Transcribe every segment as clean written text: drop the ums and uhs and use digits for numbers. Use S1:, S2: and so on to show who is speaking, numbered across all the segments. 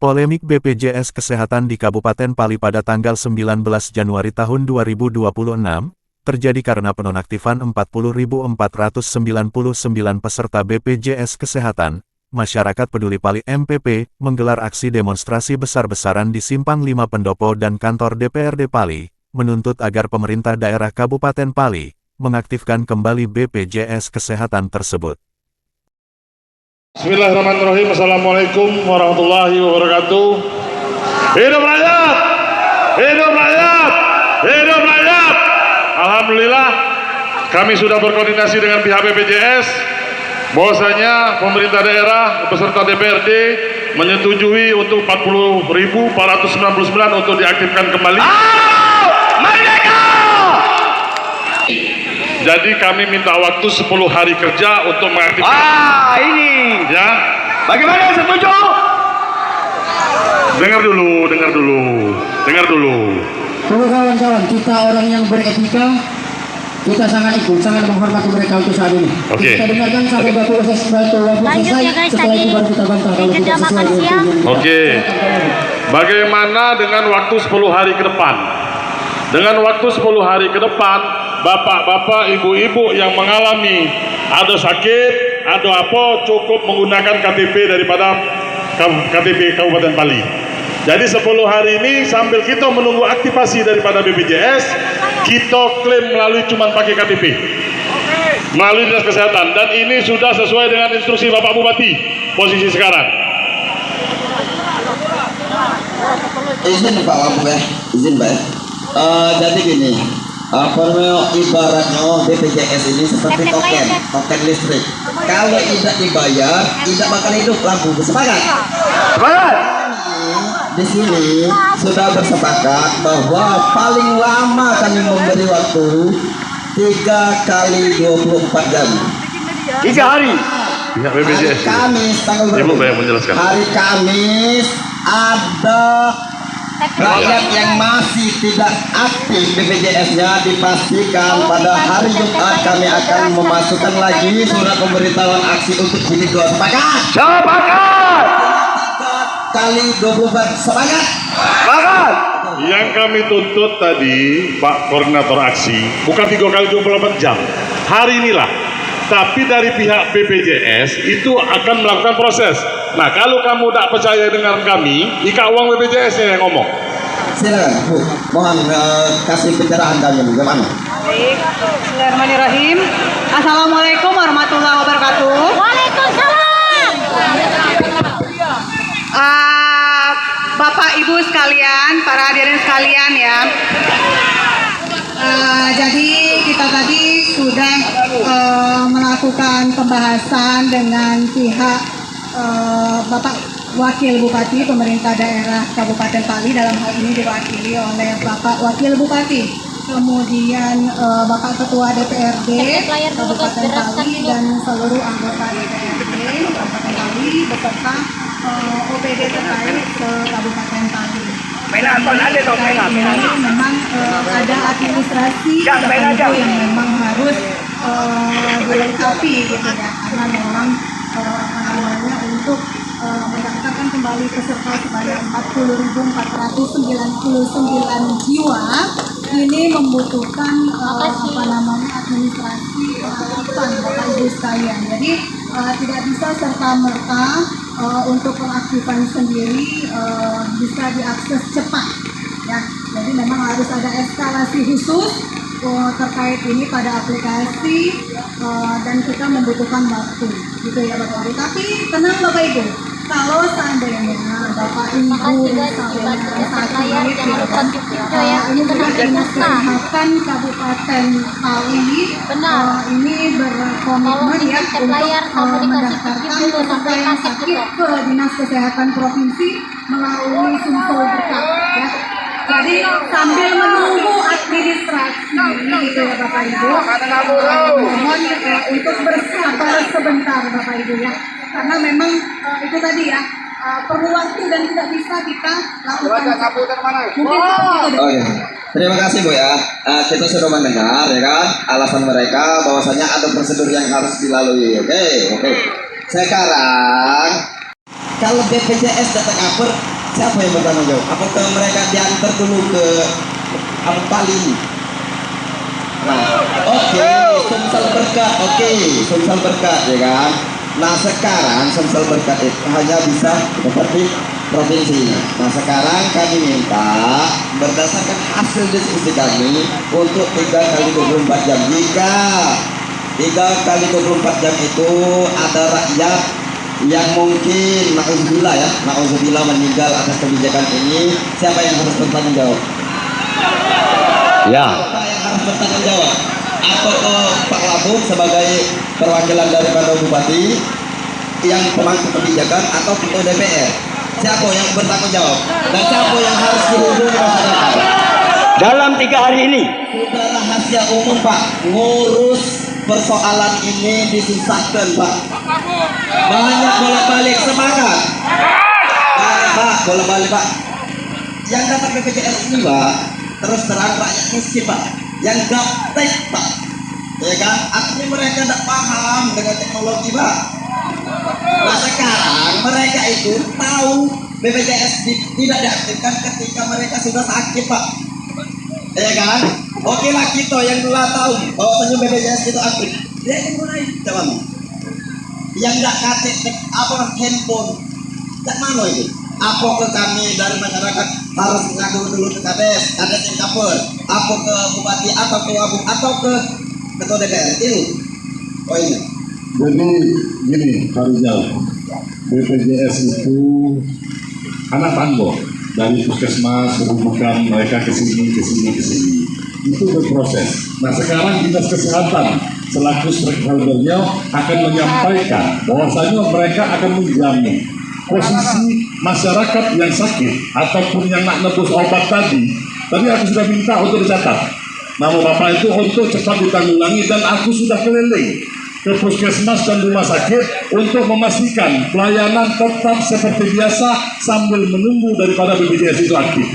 S1: Polemik BPJS Kesehatan di Kabupaten Pali pada tanggal 19 Januari tahun 2026, terjadi karena penonaktifan 40.499 peserta BPJS Kesehatan. Masyarakat Peduli Pali MPP menggelar aksi demonstrasi besar-besaran di Simpang 5 Pendopo dan kantor DPRD Pali, menuntut agar pemerintah daerah Kabupaten Pali mengaktifkan kembali BPJS Kesehatan tersebut.
S2: Bismillahirrahmanirrahim. Assalamualaikum warahmatullahi wabarakatuh. Hidup rakyat! Hidup rakyat! Hidup rakyat! Alhamdulillah, kami sudah berkoordinasi dengan pihak BPJS bahwasanya pemerintah daerah beserta DPRD menyetujui untuk 40.499 untuk diaktifkan kembali. Merdeka! Jadi kami minta waktu 10 hari kerja untuk mengaktifkan.
S3: Ini.
S2: Ya.
S3: Bagaimana, setuju?
S2: Dengar dulu.
S4: Kalau kawan-kawan, kita orang yang beretika, kita sangat menghormati mereka untuk saat ini.
S2: Oke.
S4: Kita dengarkan sampai proses
S5: Lanjut ya guys,
S4: setelah itu baru kita bantah kalau
S5: jeda
S4: tidak
S5: makan
S4: sesuai
S5: siang.
S4: dengan
S2: Oke. Bagaimana dengan waktu 10 hari ke depan? Dengan waktu 10 hari ke depan, bapak-bapak, ibu-ibu yang mengalami ada sakit, ada apa, cukup menggunakan KTP daripada KTP Kabupaten Pali. Jadi 10 hari ini sambil kita menunggu aktivasi daripada BPJS, kita klaim melalui cuma pakai KTP. Melalui Dinas Kesehatan, dan ini sudah sesuai dengan instruksi Bapak Bupati posisi sekarang.
S3: Izin Pak Wabuk ya, izin Pak ya. Jadi gini, ibaratnya BPJS ini seperti token listrik. Kalau tidak dibayar, tidak bakal hidup lampu. Sepakat? Sepakat. Di sini sudah bersepakat bahwa paling lama kami memberi waktu 3 kali 24 jam.
S2: 3 hari. Pihak BPJS.
S3: Hari Kamis tanggal berapa?
S2: Ibu banyak menjelaskan.
S3: Hari Kamis ada rakyat yang masih tidak aktif BPJS-nya, dipastikan pada hari Jumat kami akan memasukkan lagi surat pemberitahuan aksi untuk jilid 2. Sepakat? Sepakat! 3 kali 24. Sepakat? Sepakat!
S2: Yang kami tuntut tadi, Pak Koordinator Aksi, bukan 3 kali 24 jam. Hari inilah. Tapi dari pihak BPJS itu akan melakukan proses. Nah, kalau kamu tak percaya dengan kami, ika uang BPJS yang ngomong.
S3: Silakan, Bu. Mohon kasih pencerahan kami bagaimana.
S6: Baik, Bismillahirrahmanirrahim. Assalamualaikum warahmatullahi wabarakatuh.
S5: Waalaikumsalam.
S6: Bapak Ibu sekalian, para hadirin sekalian ya. Jadi kita tadi sudah melakukan pembahasan dengan pihak Bapak Wakil Bupati Pemerintah Daerah Kabupaten Pali, dalam hal ini diwakili oleh Bapak Wakil Bupati, kemudian Bapak Ketua DPRD Kabupaten Pali dan seluruh anggota DPRD Kabupaten Pali beserta OPD terkait ke Kabupaten Pali. Memang ada administrasi tertentu yang memang harus dilengkapi gitu ya, karena memang untuk mendaftarkan kembali peserta sebanyak 40.499 jiwa ini membutuhkan administrasi pengaktifan Bapak Ibu sekalian. Jadi tidak bisa serta-merta untuk pengaktifan sendiri bisa diakses cepat ya. Jadi memang harus ada eskalasi khusus terkait ini pada aplikasi dan kita membutuhkan waktu gitu ya Bapak Ibu. Tapi tenang Bapak Ibu, kalau seandainya Bapak Ibu ini juga Dinas Kesehatan Kabupaten Pali ini berkomitmen ya untuk mendaftarkan peserta yang sakit ke Dinas Kesehatan Provinsi melalui Sumsel berkat ya. Jadi sambil menunggu administrasi gitu ya Bapak Ibu, mohon untuk bersabar sebentar Bapak Ibu ya, karena memang itu tadi ya perlu waktu dan tidak bisa kita lakukan.
S3: Mungkin terima kasih Bu ya. Kita sudah mendengar ya kan alasan mereka bahwasanya ada prosedur yang harus dilalui. Oke. Sekarang kalau BPJS datang upper Siapa yang bertanggung jawab? Apakah mereka diantar dulu ke Pali? Nah, oke, Sumsel Berkat, Sumsel Berkat ya kan. Nah sekarang Sumsel Berkat itu hanya bisa seperti provinsinya. Nah sekarang kami minta berdasarkan hasil diskusi kami untuk 3 kali 24 jam. Jika 3 kali 24 jam itu ada rakyat yang mungkin na'udzubillah meninggal atas kebijakan ini, siapa yang harus bertanggung jawab?
S7: Ya.
S3: Siapa yang harus bertanggung jawab? Atau ke Pak Labuk sebagai perwakilan daripada Bupati yang pemangku kebijakan, atau ketua DPR? Siapa yang bertanggung jawab? Dan siapa yang harus dihubungi masyarakat?
S7: Dalam 3 hari ini.
S3: Sudah rahasia umum Pak, ngurus persoalan ini disusahkan Pak. Banyak bolak-balik, semangat. Banyak Pak, bolak-balik Pak. Yang dapat BPJS ini Pak, terus terang rakyat miskin Pak, yang gaptek Pak, ya kan? Artinya mereka tidak paham dengan teknologi Pak. Nah sekarang mereka itu tahu BPJS tidak diaktifkan ketika mereka sudah sakit Pak, ya kan? Oke lah, kita yang telah tahu bahwa BPJS itu aktif, dia yang mulai jalan. Yang nggak KTP handphone, tak mana itu? Apa ke kami dari masyarakat harus mengadu dulu ke KDS yang cover, apa ke bupati atau ke wabuk atau ke ketua DPR itu poinnya.
S2: Jadi gini Pak Rizal, BPJS itu anak tangguh dari puskesmas berhubungan mereka ke sini. Itu berproses. Nah sekarang dinas kesehatan selaku stakeholdernya akan menyampaikan bahwasanya mereka akan menjamin posisi masyarakat yang sakit ataupun yang nak nebus obat tadi aku sudah minta untuk dicatat nama bapak itu untuk cepat ditanggulangi, dan aku sudah keliling ke puskesmas dan rumah sakit untuk memastikan pelayanan tetap seperti biasa sambil menunggu daripada BPJS itu aktif.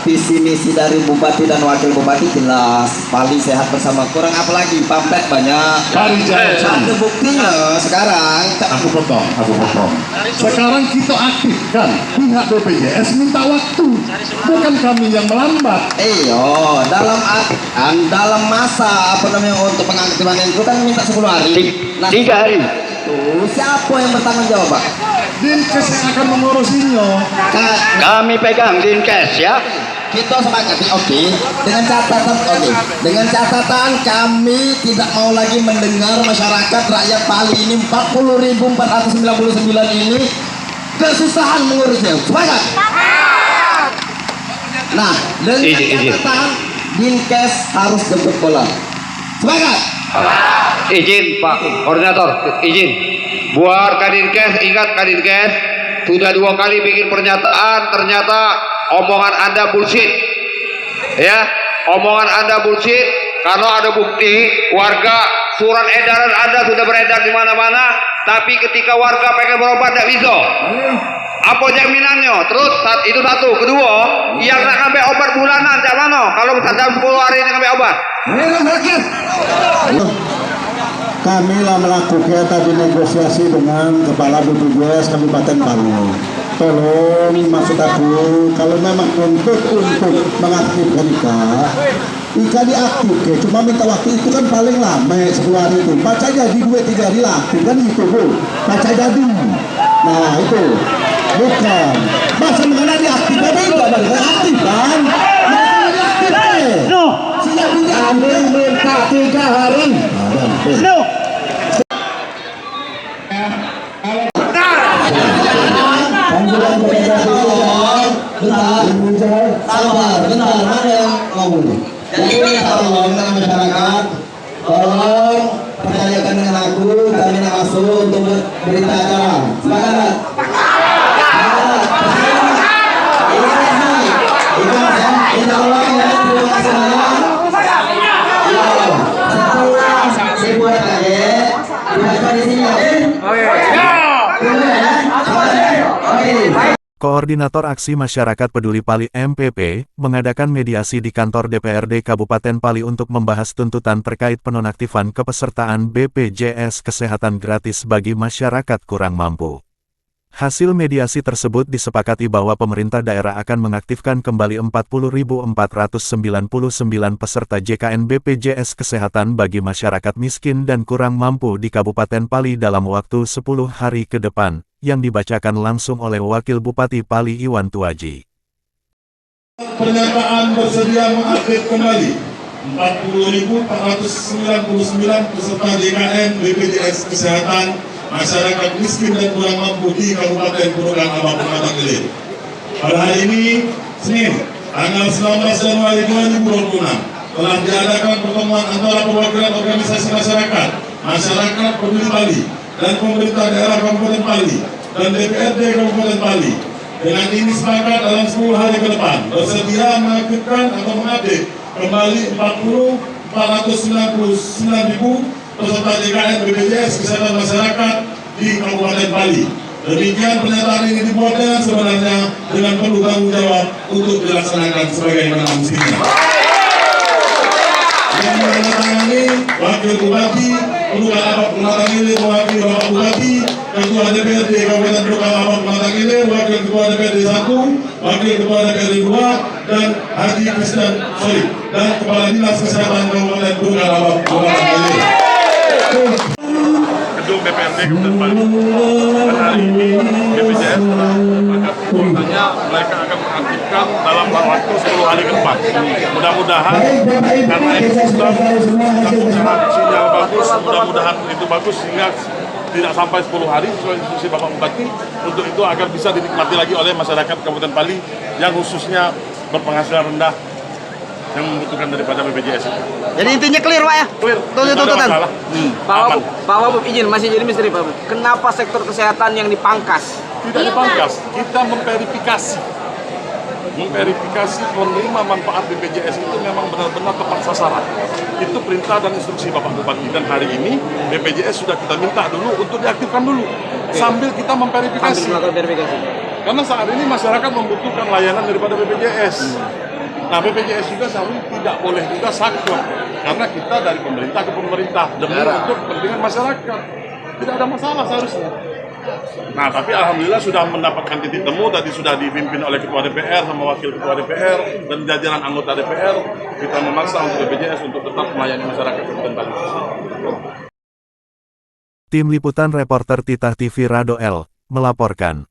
S3: Visi misi dari bupati dan wakil bupati jelas, Pali sehat bersama, kurang apa lagi, pamflet banyak. Ada buktinya sekarang.
S2: Aku potong. Sekarang kita aktifkan, pihak BPJS minta waktu, bukan kami yang melambat.
S3: Dalam masa untuk pengaktifan itu kan minta 10 hari. Nah,
S7: 3 hari.
S3: Siapa yang bertanggung jawab Pak?
S2: Dinkes yang akan mengurusinya.
S7: Kami pegang Dinkes ya.
S3: Kita sepakat, dengan catatan kami tidak mau lagi mendengar masyarakat rakyat Pali ini 40.499 ini kesusahan mengurusnya. Sepakat? Nah, dengan catatan Dinkes harus jemput bola. Sepakat?
S7: Izin Pak Koordinator, izin. Buat Kadinkes, ingat Kadinkes sudah 2 kali bikin pernyataan, ternyata omongan Anda bullshit. Ya, omongan Anda bullshit karena ada bukti warga, surat edaran Anda sudah beredar di mana-mana, tapi ketika warga pengen berobat tidak bisa. Apa jaminannya? Terus itu satu, kedua, yang nak ngambil obat bulanan cak mana? Kalau dalam 10 hari ini ngambil obat.
S8: Kami lah melakukan tadi negosiasi dengan Kepala BPJS Kabupaten Palu. Tolong, maksud aku, kalau memang untuk mengaktifkan Ika diaktifkan, cuma minta waktu itu kan paling lama 10 hari itu. Baca jadi 2-3 hari lah, kan itu Bu. Baca jadi. Nah itu, bukan. Masa mengenai diaktifkan, tidak ada aktif kan? Masa diaktifkan. Siap diaktifkan. Minta 3 hari. No.
S3: Benar, mana yang ngomong? Jadi tolong masyarakat, tolong percayakan dengan aku, kami nak masuk untuk berita acara. Semangat. Insya Allah ya, terima kasih banyak. Setelah dibuat kaget, dibaca di sini ya.
S1: Koordinator Aksi Masyarakat Peduli Pali MPP, mengadakan mediasi di kantor DPRD Kabupaten Pali untuk membahas tuntutan terkait penonaktifan kepesertaan BPJS Kesehatan gratis bagi masyarakat kurang mampu. Hasil mediasi tersebut disepakati bahwa pemerintah daerah akan mengaktifkan kembali 40.499 peserta JKN BPJS Kesehatan bagi masyarakat miskin dan kurang mampu di Kabupaten Pali dalam waktu 10 hari ke depan, yang dibacakan langsung oleh Wakil Bupati Pali Iwan Tuaji.
S2: Pernyataan bersedia mengaktif kembali 40.499 peserta JKN BPJS Kesehatan masyarakat miskin dan kurang mampu di Kabupaten Purukan Abang Pematang Ilir. Pada hari ini, Senin, tanggal 19 Januari 2026, telah diadakan pertemuan antara perwakilan organisasi masyarakat peduli Pali, dan pemerintah daerah Kabupaten Pali, dan DPRD Kabupaten Pali. Dengan ini sepakat dalam 10 hari ke depan, bersedia mengaktifkan atau mengupdate kembali 40.499 peserta JKN BPJS Kesehatan Masyarakat di Kabupaten Pali. Demikian pernyataan ini dibuat dengan sebenarnya dengan penuh tanggung jawab untuk dilaksanakan sebagaimana mestinya. Yang menandatangani Wakil Bupati Purukan Abang Pematang Ilir, mewakili Bapak Bupati, Ketua DPRD Kabupaten Purukan Abang Pematang Ilir, Wakil Ketua DPRD 1, Wakil Ketua DPRD 2, dan dan Kepala Dinas Kesehatan Kabupaten Purukan Abang Pematang Ilir. Gedung DPRD Kabupaten Pali. Dan hari ini BPJS telah bahwasanya mereka akan mengaktifkan dalam waktu 10 hari ke depan. Mudah-mudahan karena ekosistem sinyal bagus, mudah-mudahan itu bagus sehingga tidak sampai 10 hari sesuai instruksi Bapak Bupati. Untuk itu agar bisa dinikmati lagi oleh masyarakat Kabupaten Pali yang khususnya berpenghasilan rendah yang membutuhkan daripada BPJS itu.
S9: Jadi intinya clear Pak ya?
S2: Clear.
S9: Tuntutan.
S2: Pak
S9: Wabub izin masih jadi misteri Pak Wabub. Kenapa sektor kesehatan yang dipangkas?
S2: Tidak dipangkas, kita memverifikasi penerima manfaat BPJS itu memang benar-benar tepat sasaran. Itu perintah dan instruksi Bapak Bupati, dan hari ini BPJS sudah kita minta dulu untuk diaktifkan dulu sambil kita memverifikasi. Karena saat ini masyarakat membutuhkan layanan daripada BPJS. Nah, BPJS juga seharusnya tidak boleh juga sakit, karena kita dari pemerintah ke pemerintah demi untuk kepentingan masyarakat. Tidak ada masalah seharusnya. Nah, tapi alhamdulillah sudah mendapatkan titik temu, tadi sudah dipimpin oleh Ketua DPR sama Wakil Ketua DPR dan jajaran anggota DPR. Kita memaksa untuk BPJS untuk tetap melayani masyarakat Kabupaten Pali.
S1: Tim Liputan Reporter Titah TV Rado L melaporkan.